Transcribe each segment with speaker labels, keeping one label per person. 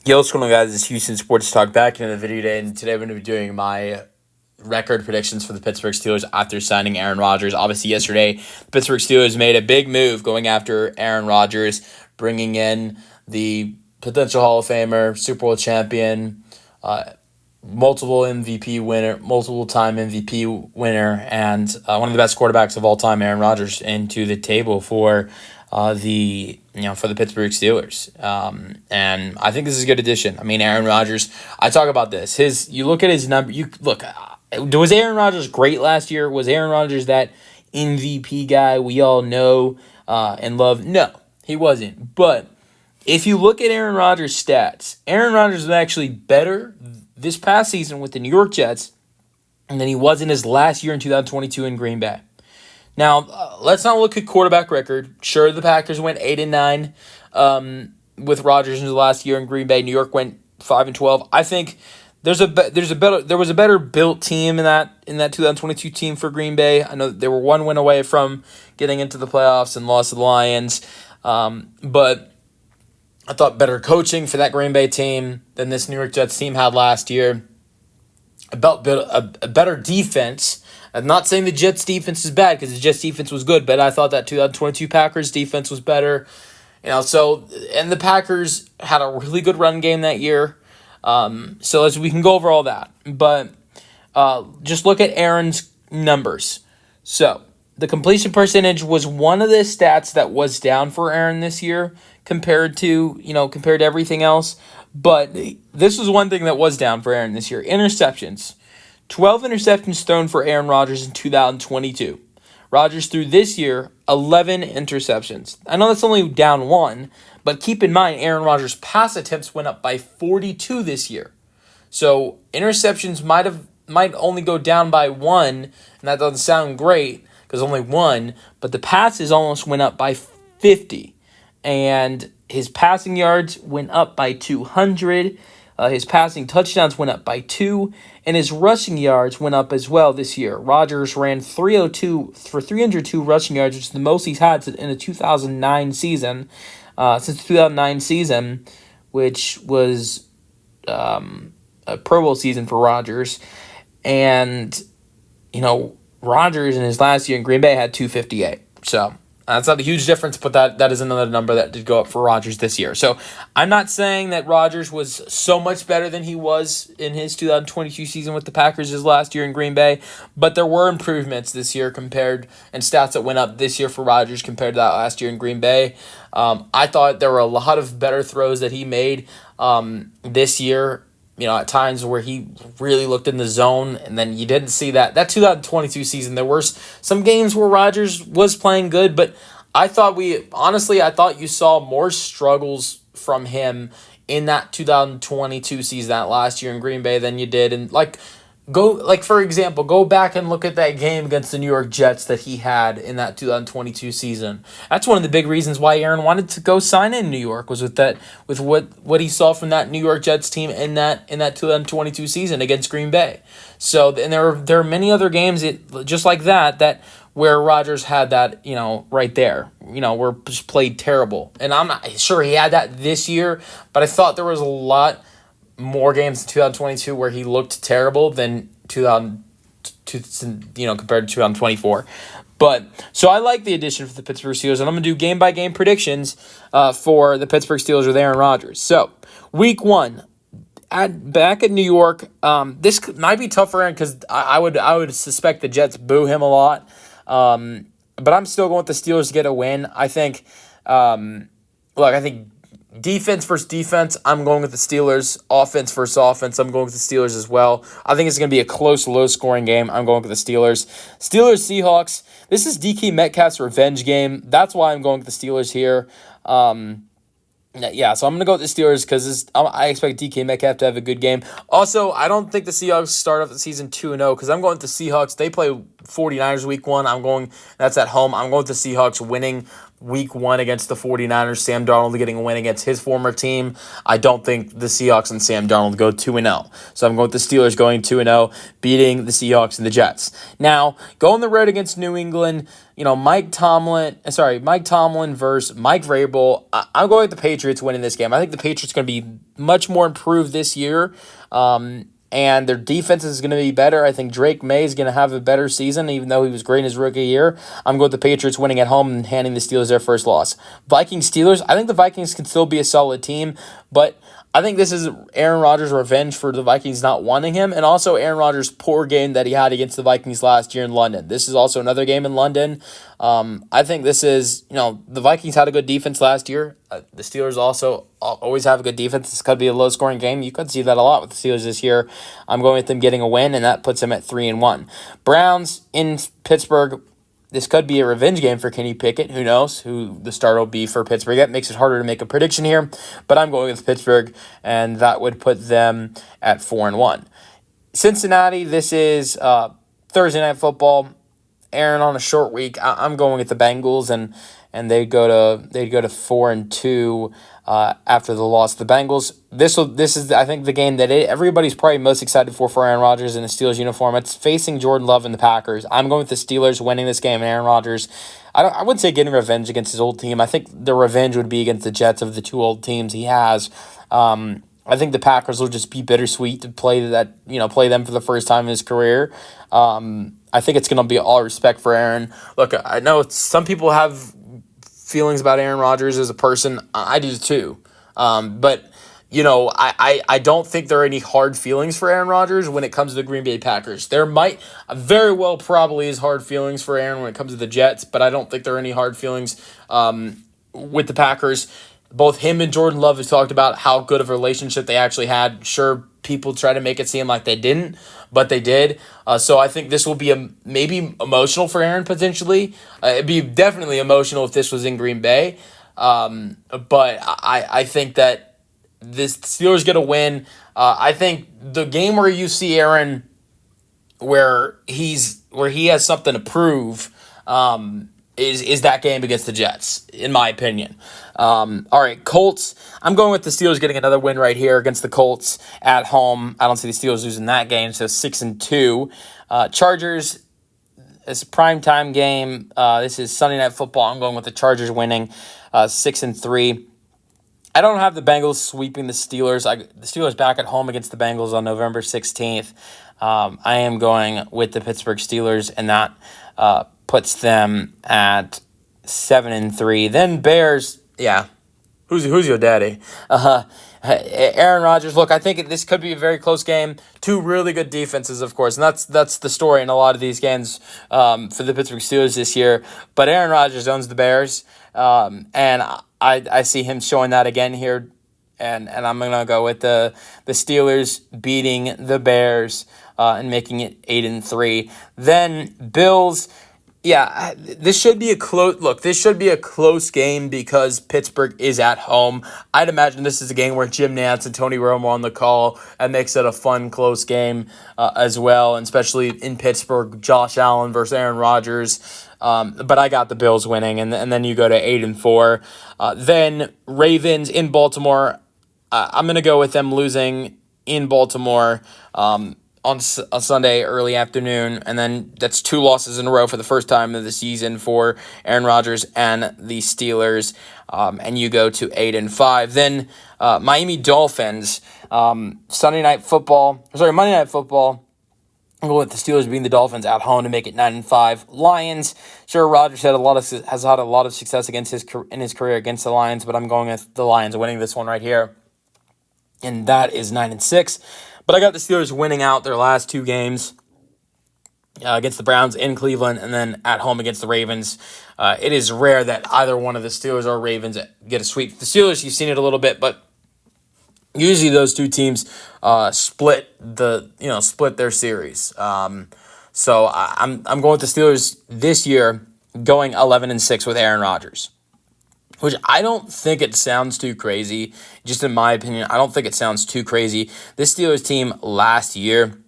Speaker 1: Yo, what's going on, guys? It's Houston Sports Talk back in the video today, and today I'm going to be doing my record predictions for the Pittsburgh Steelers after signing Aaron Rodgers. Obviously, yesterday, the Pittsburgh Steelers made a big move going after Aaron Rodgers, bringing in the potential Hall of Famer, Super Bowl champion, multiple time MVP winner, and one of the best quarterbacks of all time, Aaron Rodgers, into the table for for the Pittsburgh Steelers. And I think this is a good addition. I mean, Aaron Rodgers, I talk about this. You look at his number, was Aaron Rodgers great last year? Was Aaron Rodgers that MVP guy we all know and love? No, he wasn't. But if you look at Aaron Rodgers' stats, Aaron Rodgers was actually better this past season with the New York Jets than he was in his last year in 2022 in Green Bay. Now, let's not look at quarterback record. Sure, the Packers went 8-9 with Rodgers in the last year in Green Bay. New York went 5-12. I think there was a better built team in that 2022 team for Green Bay. I know they were one win away from getting into the playoffs and lost to the Lions, but I thought better coaching for that Green Bay team than this New York Jets team had last year. A better defense. I'm not saying the Jets defense is bad because the Jets defense was good, but I thought that 2022 Packers defense was better. And the Packers had a really good run game that year. So we can go over all that. But just look at Aaron's numbers. So the completion percentage was one of the stats that was down for Aaron this year compared to everything else. But this was one thing that was down for Aaron this year. Interceptions. 12 interceptions thrown for Aaron Rodgers in 2022. Rodgers threw this year 11 interceptions. I know that's only down one, but keep in mind Aaron Rodgers' pass attempts went up by 42 this year. So interceptions might only go down by one, and that doesn't sound great because only one, but the passes almost went up by 50. And his passing yards went up by 200. His passing touchdowns went up by 2, and his rushing yards went up as well this year. Rodgers ran 302 rushing yards, which is the most he's had in the 2009 season, which was a Pro Bowl season for Rodgers. And, Rodgers in his last year in Green Bay had 258. So that's not a huge difference, but that is another number that did go up for Rodgers this year. So I'm not saying that Rodgers was so much better than he was in his 2022 season with the Packers his last year in Green Bay, but there were improvements this year and stats that went up this year for Rodgers compared to that last year in Green Bay. I thought there were a lot of better throws that he made this year. At times where he really looked in the zone, and then you didn't see that. That 2022 season, there were some games where Rodgers was playing good, but I thought you saw more struggles from him in that 2022 season, that last year in Green Bay, than you did. And for example, go back and look at that game against the New York Jets that he had in that 2022 season. That's one of the big reasons why Aaron wanted to go sign in New York, was with what he saw from that New York Jets team in that 2022 season against Green Bay. So, and there are many other games just like that where Rodgers had that, right there, where just played terrible. And I'm not sure he had that this year, but I thought there was a lot more games in 2022 where he looked terrible than compared to 2024. But so I like the addition for the Pittsburgh Steelers, and I'm gonna do game by game predictions for the Pittsburgh Steelers with Aaron Rodgers. So week 1, back at New York, this might be tough for Aaron because I would suspect the Jets boo him a lot. But I'm still going with the Steelers to get a win. I think, I think defense versus defense, I'm going with the Steelers. Offense versus offense, I'm going with the Steelers as well. I think it's going to be a close, low-scoring game. I'm going with the Steelers. Steelers-Seahawks, this is DK Metcalf's revenge game. That's why I'm going with the Steelers here. So I'm going to go with the Steelers because I expect DK Metcalf to have a good game. Also, I don't think the Seahawks start off the season 2-0 because I'm going with the Seahawks. They play 49ers week 1. That's at home. I'm going with the Seahawks winning week 1 against the 49ers, Sam Darnold getting a win against his former team. I don't think the Seahawks and Sam Darnold go 2-0. So I'm going with the Steelers going 2-0, beating the Seahawks and the Jets. Now, go on the road against New England. Mike Tomlin versus Mike Vrabel. I'm going with the Patriots winning this game. I think the Patriots are going to be much more improved this year. And their defense is going to be better. I think Drake May is going to have a better season, even though he was great in his rookie year. I'm going with the Patriots winning at home and handing the Steelers their first loss. Vikings-Steelers, I think the Vikings can still be a solid team, but I think this is Aaron Rodgers' revenge for the Vikings not wanting him, and also Aaron Rodgers' poor game that he had against the Vikings last year in London. This is also another game in London. I think this is, the Vikings had a good defense last year. The Steelers also always have a good defense. This could be a low-scoring game. You could see that a lot with the Steelers this year. I'm going with them getting a win, and that puts them at 3-1. Browns in Pittsburgh. This could be a revenge game for Kenny Pickett. Who knows who the starter will be for Pittsburgh. That makes it harder to make a prediction here, but I'm going with Pittsburgh, and that would put them at 4-1. Cincinnati, this is Thursday Night Football. Aaron on a short week. I'm going with the Bengals, and they'd go to 4-2 after the loss to the Bengals. This is I think the game that everybody's probably most excited for Aaron Rodgers in the Steelers uniform. It's facing Jordan Love and the Packers. I'm going with the Steelers winning this game, and Aaron Rodgers, I wouldn't say getting revenge against his old team. I think the revenge would be against the Jets of the two old teams he has. I think the Packers will just be bittersweet to play them for the first time in his career. I think it's going to be all respect for Aaron. Look, I know some people have feelings about Aaron Rodgers as a person. I do too. But I don't think there are any hard feelings for Aaron Rodgers when it comes to the Green Bay Packers. There might very well probably is hard feelings for Aaron when it comes to the Jets, but I don't think there are any hard feelings with the Packers. Both him and Jordan Love have talked about how good of a relationship they actually had. Sure, people try to make it seem like they didn't, but they did. So I think this will be maybe emotional for Aaron potentially. It'd be definitely emotional if this was in Green Bay. But I think that this Steelers get a win. I think the game where you see Aaron where he has something to prove is that game against the Jets, in my opinion. All right, Colts. I'm going with the Steelers getting another win right here against the Colts at home. I don't see the Steelers losing that game, so 6-2. Chargers, it's a primetime game. This is Sunday Night Football. I'm going with the Chargers winning 6-3. I don't have the Bengals sweeping the Steelers. The Steelers back at home against the Bengals on November 16th. I am going with the Pittsburgh Steelers, and that puts them at 7-3. Then Bears, yeah. Who's your daddy? Aaron Rodgers. Look, I think this could be a very close game. Two really good defenses, of course, and that's the story in a lot of these games for the Pittsburgh Steelers this year. But Aaron Rodgers owns the Bears, and I see him showing that again here. And I'm gonna go with the Steelers beating the Bears and making it 8-3. Then Bills. Yeah, this should be a close game because Pittsburgh is at home. I'd imagine this is a game where Jim Nantz and Tony Romo on the call, and makes it a fun, close game as well, and especially in Pittsburgh, Josh Allen versus Aaron Rodgers. But I got the Bills winning, and then you go to 8-4. Then Ravens in Baltimore. I'm going to go with them losing in Baltimore on Sunday early afternoon, and then that's 2 losses in a row for the first time of the season for Aaron Rodgers and the Steelers, and you go to 8-5. Then Miami Dolphins, Monday Night Football. I'm going with the Steelers beating the Dolphins at home to make it 9-5. Lions, sure, Rodgers has had a lot of success in his career against the Lions, but I'm going with the Lions winning this one right here, and that is 9-6. But I got the Steelers winning out their last 2 games against the Browns in Cleveland and then at home against the Ravens. It is rare that either one of the Steelers or Ravens get a sweep. The Steelers, you've seen it a little bit, but usually those two teams split their series. So I'm going with the Steelers this year, going 11-6 with Aaron Rodgers. Which I don't think it sounds too crazy. Just in my opinion, I don't think it sounds too crazy. This Steelers team last year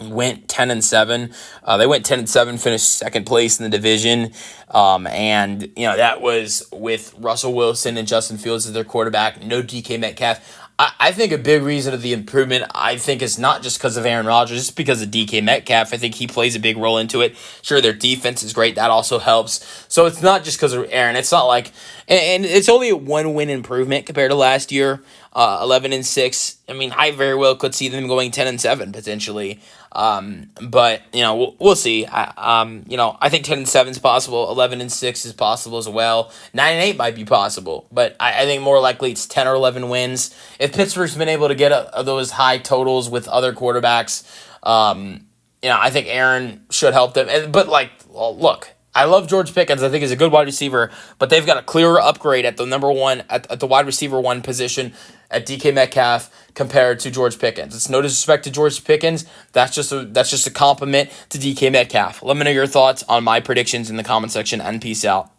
Speaker 1: went 10-7. They went 10-7, finished second place in the division. And that was with Russell Wilson and Justin Fields as their quarterback. No DK Metcalf. I think a big reason of the improvement, I think, is not just because of Aaron Rodgers, it's because of DK Metcalf. I think he plays a big role into it. Sure, their defense is great. That also helps. So it's not just because of Aaron. It's not like, and it's only a 1-win improvement compared to last year, 11-6. I mean, I very well could see them going 10-7 potentially. But we'll see. I think 10-7 is possible. 11-6 is possible as well. 9-8 might be possible, but I think more likely it's 10 or 11 wins. If Pittsburgh's been able to get those high totals with other quarterbacks, I think Aaron should help them. But look, I love George Pickens. I think he's a good wide receiver, but they've got a clearer upgrade at the number one at the wide receiver one position at DK Metcalf compared to George Pickens. It's no disrespect to George Pickens. That's just a compliment to DK Metcalf. Let me know your thoughts on my predictions in the comment section, and peace out.